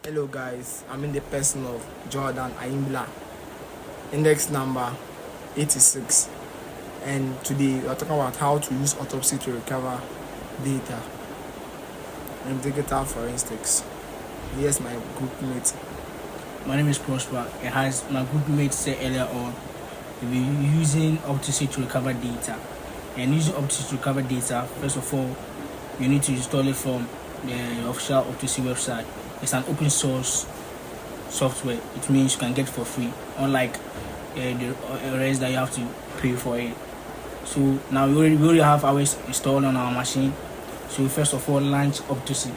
Hello guys, I'm in the person of Jordan Aimbla, index number 86, and today we are talking about how to use autopsy to recover data in digital forensics. Here's my group mate. My name is Prosper. As my group mate said earlier on, we'll be using Autopsy to recover data. And using Autopsy to recover data, first of all, you need to install it from the official Autopsy website. It's an open source software. It means you can get it for free, unlike the rest that you have to pay for it. So now we already have ours installed on our machine. So first of all, launch Autopsy.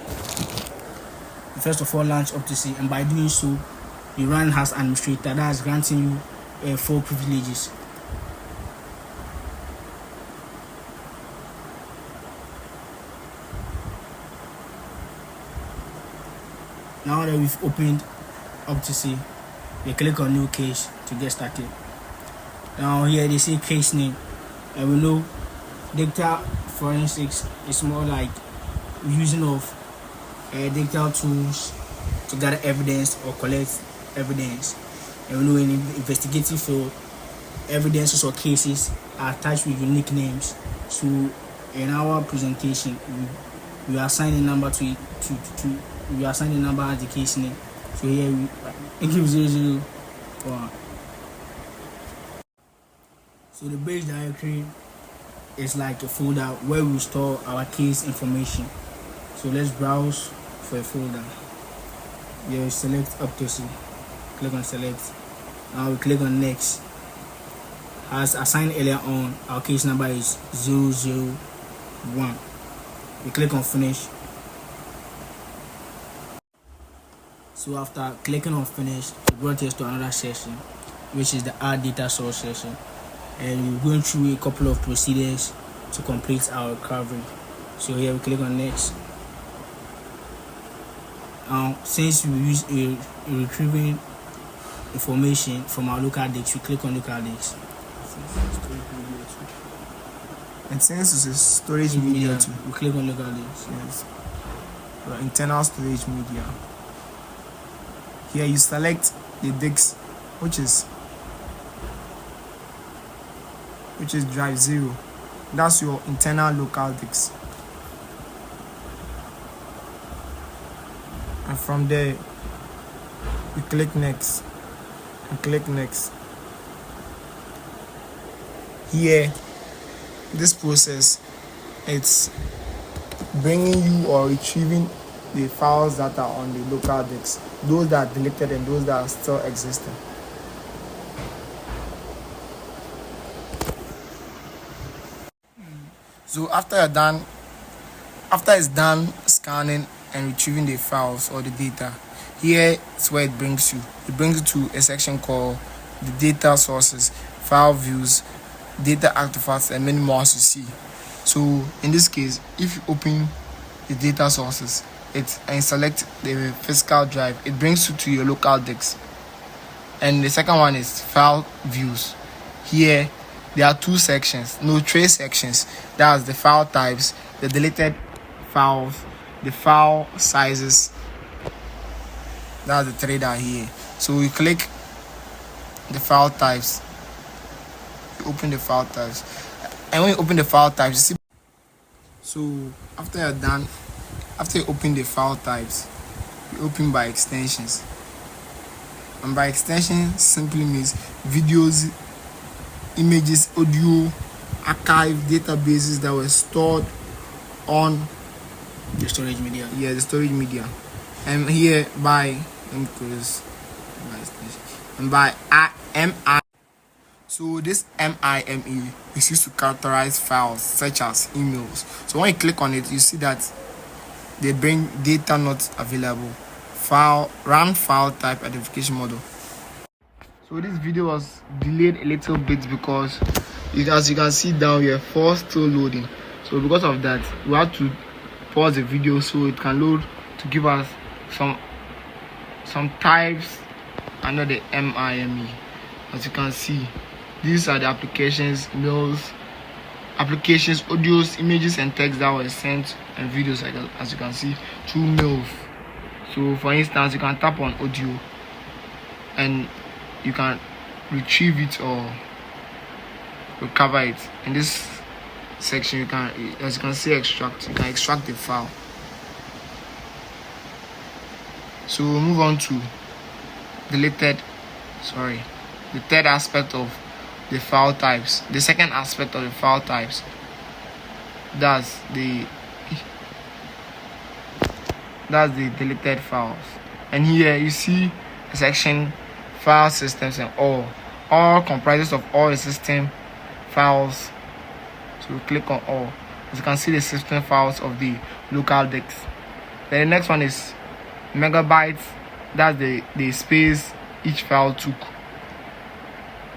And by doing so, you run as administrator. That is granting you 4 privileges. Now that we've opened Autopsy, we click on new case to get started. Now here they say case name, and we know data forensics is more like using of digital tools to gather evidence or collect evidence. And we know in investigative field, evidences or cases are attached with unique names. So in our presentation, we assign a number to we assign a number as the case name. So here we give 001. So the base directory is like a folder where we store our case information. So let's browse for a folder. Here select Autopsy. Click on select. Now we click on next. As assigned earlier on, our case number is 001. We click on finish. So after clicking on finish, it brought us to another session, which is the add data source session, and we're going through a couple of procedures to complete our recovery. So here we click on next. Since we use a retrieving information from our local disk, we click on local disk. And since it's a storage media too, we click on local disk. Yes, internal storage media. Here you select the disk, which is drive 0. That's your internal local disk. And from there you click next and click next. Here, this process, it's bringing you or retrieving the files that are on the local disk, those that are deleted and those that are still existing. So after it's done scanning and retrieving the files or the data, here is where it brings you. It brings you to a section called the data sources, file views, data artifacts, and many more, as you see. So in this case, if you open the data sources and select the physical drive, it brings you to your local disk. And the second one is file views. Here there are 2 sections, no 3 sections. That's the file types, the deleted files, the file sizes. That's the 3 that are here. So we click the file types, you open the file types, and when you open the file types, you see. So after you're done, after you open the file types, you open by extensions. And by extension simply means videos, images, audio, archive databases that were stored on the storage media. Yeah, the storage media. And here by MI. So this MIME is used to characterize files such as emails. So when you click on it, you see that they bring data not available, run file type identification model. So this video was delayed a little bit because as you can see down here, 4 still loading. So because of that, we have to pause the video so it can load to give us some types under the MIME. As you can see, these are the applications, mails, applications, audios, images, and text that were sent, and videos, as you can see, through mails. So for instance, you can tap on audio and you can retrieve it or recover it. In this section, you can, as you can see, extract. You can extract the file. So we'll move on to the third aspect of the file types. The second aspect of the file types, that's the deleted files. And here you see the section file systems and all comprises of all the system files. So we click on all. As you can see, the system files of the local disk. Then the next one is megabytes. That's the space each file took.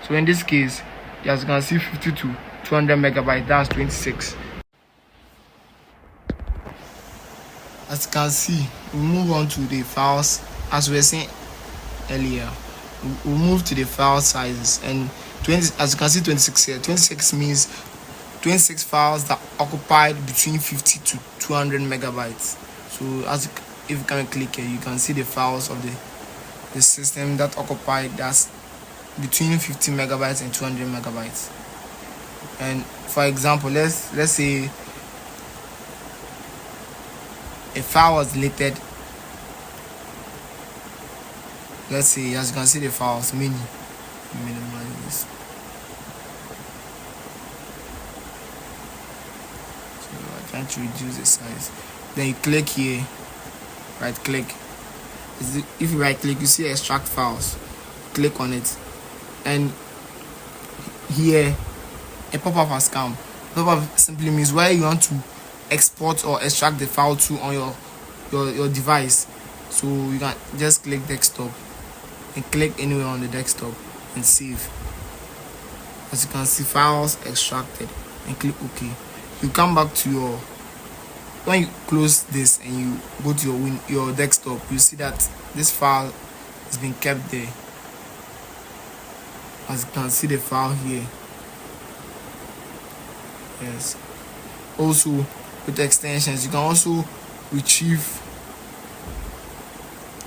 So in this case, as you can see, 50 to 200 megabytes, that's 26. As you can see, we move on to the files. As we were saying earlier, we'll move to the file sizes. And 20, as you can see, 26 here. 26 means 26 files that occupied between 50 to 200 megabytes. So if you can click here, you can see the files of the system that occupied that's between 50 megabytes and 200 megabytes. And for example, let's say a file was deleted. Let's say, as you can see, the files minimize this. So I'm trying to reduce the size. Then you click here, right click. If you right click, you see extract files. Click on it, and here a pop-up has come. Pop-up simply means where you want to export or extract the file to on your device. So you can just click desktop and click anywhere on the desktop and save. As you can see, files extracted, and click OK. You come back to when you close this and you go to your desktop, you see that this file has been kept there. As you can see, the file here. Yes. Also, with the extensions, you can also retrieve.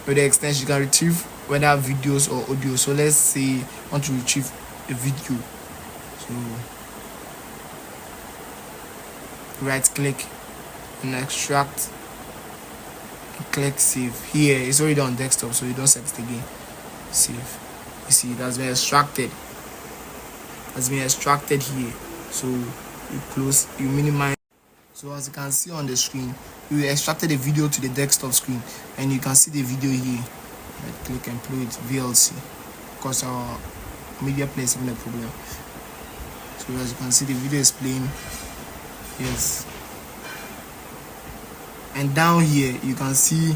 With the extension, you can retrieve whether videos or audio. So let's say you want to retrieve a video. So right click and extract and click save. Here it's already on desktop, so you don't set it again. Save. You see, it has been extracted. Here. So you close, you minimize. So as you can see on the screen, we extracted the video to the desktop screen, and you can see the video here. Right click and play it VLC because our media player is having a problem. So as you can see, the video is playing. Yes. And down here you can see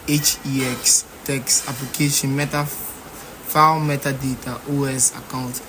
HEX text application file metadata OS account